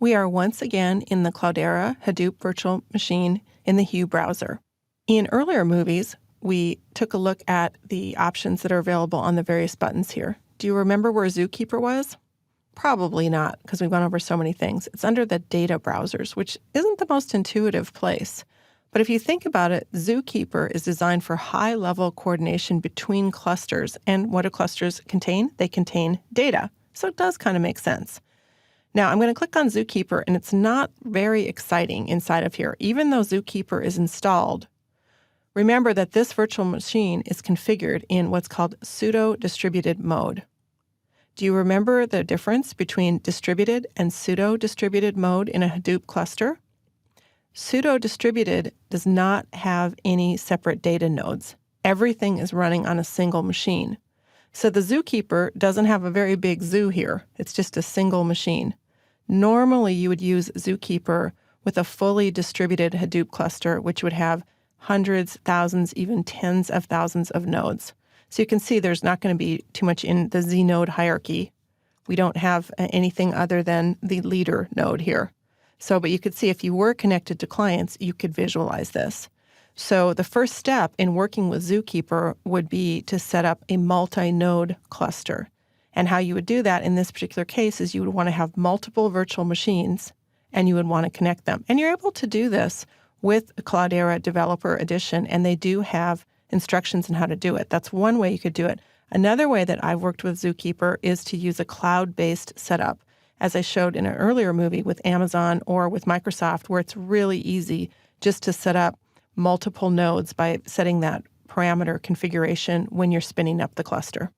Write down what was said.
We are once again in the Cloudera Hadoop virtual machine in the Hue browser. In earlier movies, we took a look at the options that are available on the various buttons here. Do you remember where ZooKeeper was? Probably not, because we went over so many things. It's under the data browsers, which isn't the most intuitive place. But if you think about it, ZooKeeper is designed for high-level coordination between clusters. And what do clusters contain? They contain data. So it does kind of make sense. Now, I'm going to click on ZooKeeper, and it's not very exciting inside of here. Even though ZooKeeper is installed, remember that this virtual machine is configured in what's called pseudo-distributed mode. Do you remember the difference between distributed and pseudo-distributed mode in a Hadoop cluster? Pseudo-distributed does not have any separate data nodes. Everything is running on a single machine. So the ZooKeeper doesn't have a very big zoo here. It's just a single machine. Normally, you would use ZooKeeper with a fully distributed Hadoop cluster, which would have hundreds, thousands, even tens of thousands of nodes. So you can see there's not going to be too much in the Z node hierarchy. We don't have anything other than the leader node here. But you could see if you were connected to clients, you could visualize this. So the first step in working with ZooKeeper would be to set up a multi-node cluster. And how you would do that in this particular case is you would want to have multiple virtual machines and you would want to connect them. And you're able to do this with Cloudera Developer Edition, and they do have instructions on how to do it. That's one way you could do it. Another way that I've worked with ZooKeeper is to use a cloud-based setup, as I showed in an earlier movie with Amazon or with Microsoft, where it's really easy just to set up multiple nodes by setting that parameter configuration when you're spinning up the cluster.